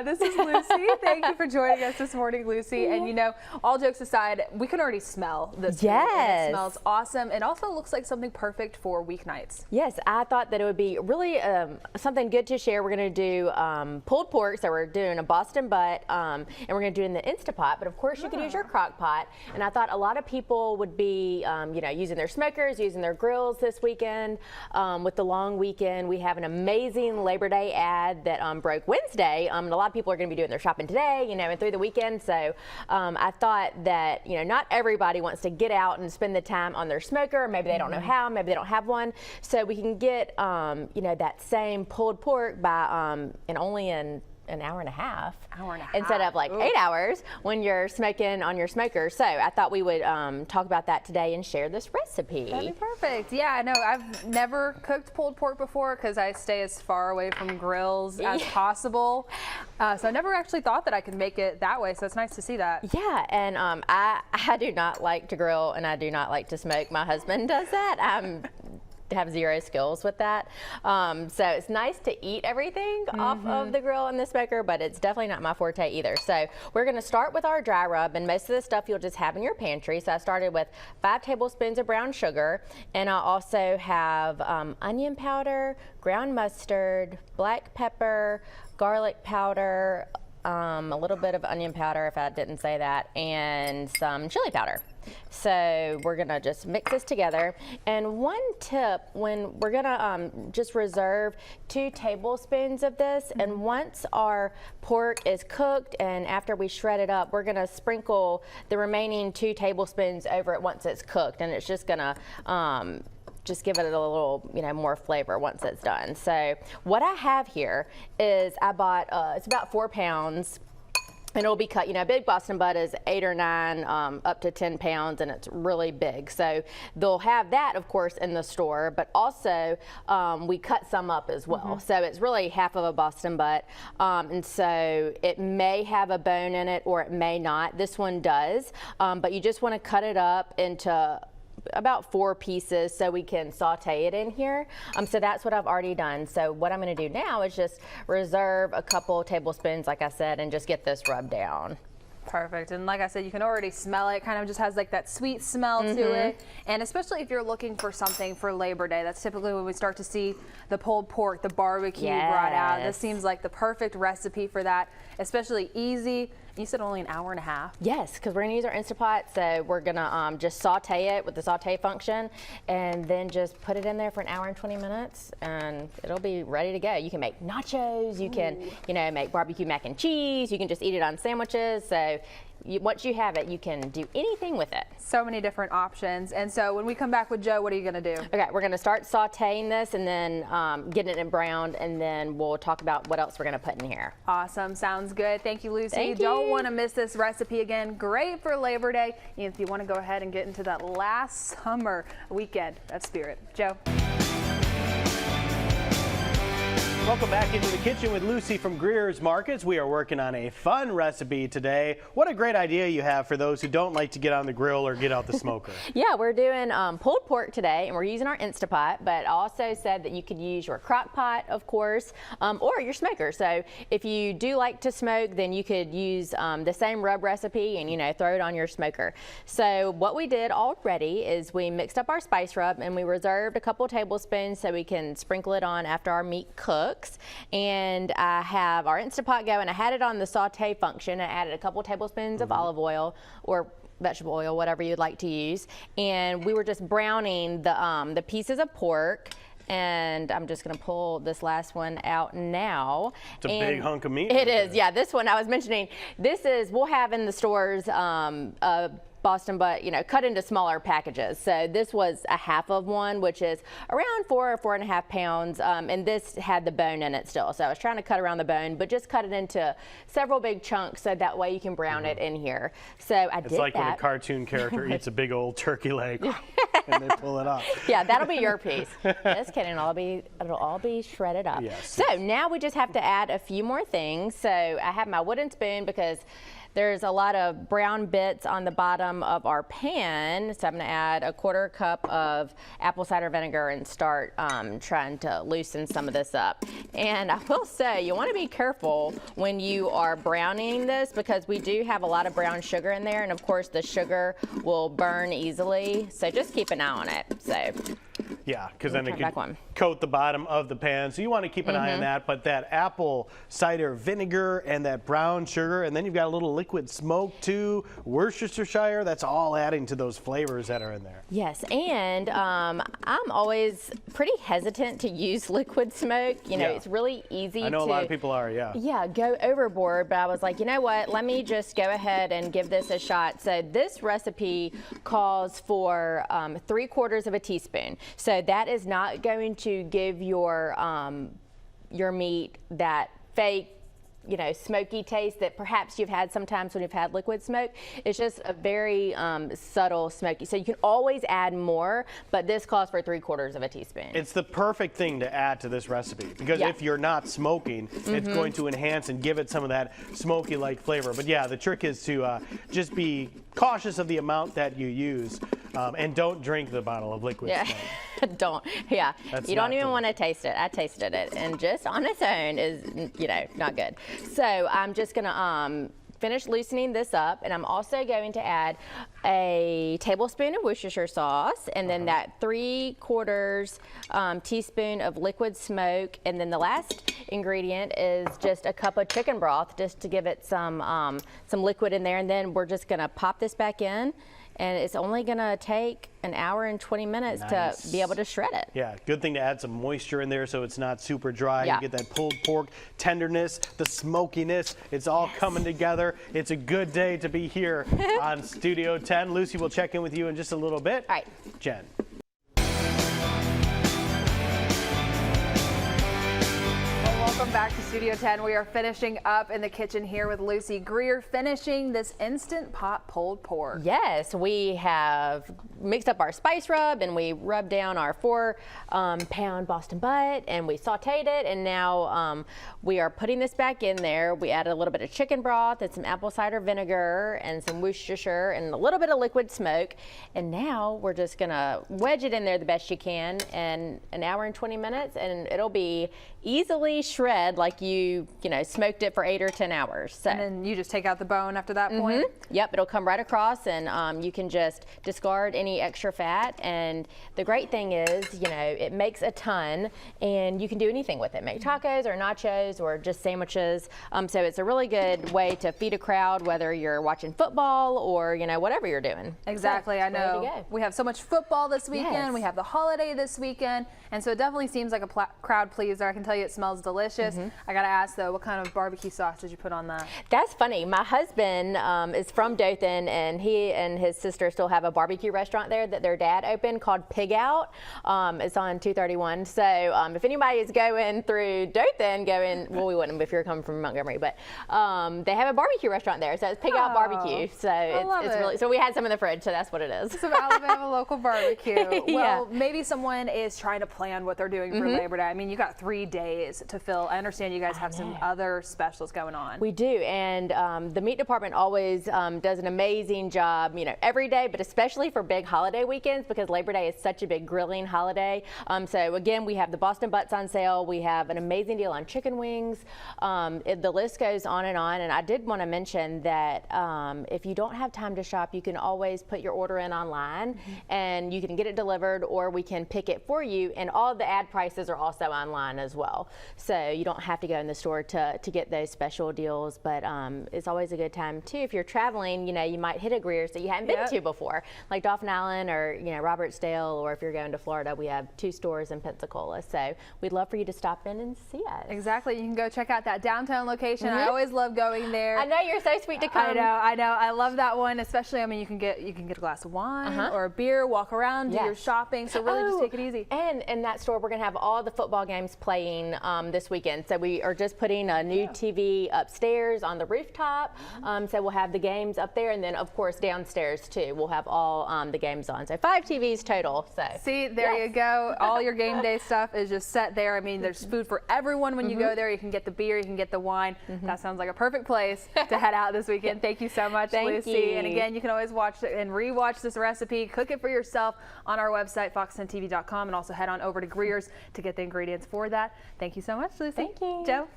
this is Lucy. Thank you for joining us this morning, Lucy. And you know, all jokes aside, we can already smell this food. And it smells awesome. It also looks like something perfect for weeknights. Yes, I thought that it would be really something good to share. We're going to do pulled pork, so we're doing a Boston butt, and we're going to do it in the Instapot. But of course, you could use your crock pot. And I thought a lot of people would be, you know, using their smokers, using their grills this weekend. With the long weekend, we have an amazing Labor Day ad that broke Wednesday. A lot of people are going to be doing their shopping today, you know, and through the weekend. So I thought that, you know, not everybody wants to get out and spend the time on their smoker. Maybe they don't know how, maybe they don't have one. So we can get, you know, that same pulled pork by, and only in an hour and a half. Instead of like 8 hours when you're smoking on your smoker. So I thought we would talk about that today and share this recipe. That'd be perfect. Yeah, I know. I've never cooked pulled pork before because I stay as far away from grills as possible. So I never actually thought that I could make it that way. So it's nice to see that. Yeah, and I do not like to grill and I do not like to smoke. My husband does that. Have zero skills with that. So it's nice to eat everything off of the grill and the smoker, but it's definitely not my forte either. So we're going to start with our dry rub, and most of the stuff you'll just have in your pantry. So I started with 5 tablespoons of brown sugar, and I also have onion powder, ground mustard, black pepper, garlic powder, a little bit of onion powder if I didn't say that, and some chili powder. So we're gonna just mix this together. And one tip, when we're gonna just reserve 2 tablespoons of this, and once our pork is cooked and after we shred it up, we're gonna sprinkle the remaining 2 tablespoons over it once it's cooked, and it's just gonna just give it a little, you know, more flavor once it's done. So what I have here is I bought, it's about 4 pounds. And it'll be cut, you know, a big Boston butt is 8 or 9, up to 10 pounds, and it's really big. So they'll have that, of course, in the store, but also we cut some up as well. So it's really half of a Boston butt. And so it may have a bone in it or it may not. This one does, but you just want to cut it up into about 4 pieces so we can saute it in here. So that's what I've already done. So what I'm going to do now is just reserve a couple tablespoons, like I said, and just get this rubbed down. Perfect. And like I said, you can already smell it. Kind of just has like that sweet smell to it. And especially if you're looking for something for Labor Day, that's typically when we start to see the pulled pork, the barbecue brought out. This seems like the perfect recipe for that, especially easy. You said only an hour and a half? Yes, because we're going to use our Instapot, so we're going to just saute it with the saute function and then just put it in there for an hour and 20 minutes and it'll be ready to go. You can make nachos, you can, you know, make barbecue mac and cheese, you can just eat it on sandwiches. So once you have it, you can do anything with it. So many different options. And so when we come back with Joe, what are you going to do? Okay, we're going to start sauteing this and then getting it browned, and then we'll talk about what else we're going to put in here. Awesome. Sounds good. Thank you, Lucy. Thank you. Don't want to miss this recipe again. Great for Labor Day. And if you want to go ahead and get into that last summer weekend, that spirit. Joe. Welcome back into the kitchen with Lucy from Greer's Markets. We are working on a fun recipe today. What a great idea you have for those who don't like to get on the grill or get out the smoker. Yeah, we're doing pulled pork today, and we're using our Instapot, but I also said that you could use your crock pot, of course, or your smoker. So if you do like to smoke, then you could use the same rub recipe and, you know, throw it on your smoker. So what we did already is we mixed up our spice rub and we reserved a couple tablespoons so we can sprinkle it on after our meat cooks. And I have our Instapot going. I had it on the saute function. I added a couple tablespoons of olive oil or vegetable oil, whatever you'd like to use. And we were just browning the pieces of pork. And I'm just going to pull this last one out now. It's a big hunk of meat. It is, yeah. This one I was mentioning, this is, we'll have in the stores Boston butt, you know, cut into smaller packages. So this was a half of one, which is around 4 or 4.5 pounds. And this had the bone in it still. So I was trying to cut around the bone, but just cut it into several big chunks so that way you can brown it in here. So I did that. It's like when a cartoon character eats a big old turkey leg and they pull it off. Yeah, that'll be your piece. Just kidding. It'll all be shredded up. Yes. So now we just have to add a few more things. So I have my wooden spoon because there's a lot of brown bits on the bottom of our pan, so I'm going to add a 1/4 cup of apple cider vinegar and start trying to loosen some of this up. And I will say, you want to be careful when you are browning this, because we do have a lot of brown sugar in there, and of course the sugar will burn easily, so just keep an eye on it. So yeah, because then it back could one. coat the bottom of the pan. So you want to keep an eye on that. But that apple cider vinegar and that brown sugar, and then you've got a little liquid smoke too, Worcestershire, that's all adding to those flavors that are in there. Yes, and I'm always pretty hesitant to use liquid smoke. You know, Yeah. it's really easy to... I know a lot of people are, yeah. Yeah, go overboard, but I was like, you know what, let me just go ahead and give this a shot. So this recipe calls for 3/4 of a teaspoon. So that is not going to give your meat that fake, you know, smoky taste that perhaps you've had sometimes when you've had liquid smoke. It's just a very subtle smoky. So you can always add more, but this calls for 3/4 of a teaspoon. It's the perfect thing to add to this recipe, because Yeah. if you're not smoking, it's going to enhance and give it some of that smoky-like flavor. But yeah, the trick is to just be cautious of the amount that you use, and don't drink the bottle of liquid Yeah. smoke. Don't. Yeah. That's You don't not even the- want to taste it. I tasted it, and just on its own is, you know, not good. So I'm just gonna finish loosening this up, and I'm also going to add a tablespoon of Worcestershire sauce, and then that 3/4 teaspoon of liquid smoke, and then the last ingredient is just a cup of chicken broth, just to give it some liquid in there, and then we're just gonna pop this back in. And it's only gonna take an hour and 20 minutes Nice. to be able to shred it. Yeah, good thing to add some moisture in there so it's not super dry. Yeah. You get that pulled pork tenderness, the smokiness. It's all coming together. It's a good day to be here on Studio 10. Lucy will check in with you in just a little bit. All right. Jen. Welcome back to Studio 10. We are finishing up in the kitchen here with Lucy Greer, finishing this Instant Pot pulled pork. Yes, we have mixed up our spice rub, and we rubbed down our 4-pound Boston butt, and we sauteed it, and now we are putting this back in there. We added a little bit of chicken broth and some apple cider vinegar and some Worcestershire and a little bit of liquid smoke, and now we're just gonna wedge it in there the best you can, and an hour and 20 minutes, and it'll be easily shred like you know, smoked it for 8 or 10 hours. So. And then you just take out the bone after that point? Yep, it'll come right across, and you can just discard any extra fat. And the great thing is, you know, it makes a ton, and you can do anything with it. Make tacos or nachos or just sandwiches. So it's a really good way to feed a crowd, whether you're watching football or, you know, whatever you're doing. Exactly, So, I it's ready to know. go. We have so much football this weekend. Yes. We have the holiday this weekend, and so it definitely seems like a crowd pleaser. I can tell you it smells delicious. I gotta ask though, what kind of barbecue sauce did you put on that? That's funny. My husband is from Dothan, and he and his sister still have a barbecue restaurant there that their dad opened called Pig Out. It's on 231. So if anybody is going through Dothan, well, we wouldn't if you're coming from Montgomery, but they have a barbecue restaurant there. So it's Pig Out Barbecue. So it's really, so we had some in the fridge, so that's what it is. Some Alabama local barbecue. Well, Yeah. maybe someone is trying to plan what they're doing for Labor Day. I mean, you got 3 days to fill. I understand you guys have some other specials going on. We do, and the meat department always does an amazing job, you know, every day, but especially for big holiday weekends, because Labor Day is such a big grilling holiday. So again, we have the Boston butts on sale. We have an amazing deal on chicken wings. The list goes on, and I did want to mention that if you don't have time to shop, you can always put your order in online, and you can get it delivered, or we can pick it for you, and all of the ad prices are also online as well. So you don't have to go in the store to get those special deals, but it's always a good time too. If you're traveling, you know, you might hit a Greer's that you haven't been to before, like Dauphin Island or, you know, Robertsdale, or if you're going to Florida, we have 2 stores in Pensacola. So we'd love for you to stop in and see us. Exactly. You can go check out that downtown location. I always love going there. I know, you're so sweet to come. I know. I love that one, especially. I mean, you can get a glass of wine or a beer, walk around, do your shopping. So really, just take it easy. And in that store, we're gonna have all the football games playing this weekend. weekend. So we are just putting a new TV upstairs on the rooftop. So we'll have the games up there, and then of course downstairs too. We'll have all the games on. So 5 TVs total. So see, there you go. All your game day stuff is just set there. I mean, there's food for everyone when you go there. You can get the beer, you can get the wine. That sounds like a perfect place to head out this weekend. Thank you so much, Lucy. you. And again, you can always watch and rewatch this recipe, cook it for yourself on our website, fox10tv.com, and also head on over to Greer's to get the ingredients for that. Thank you so much, Lucy. Thank you. Joe?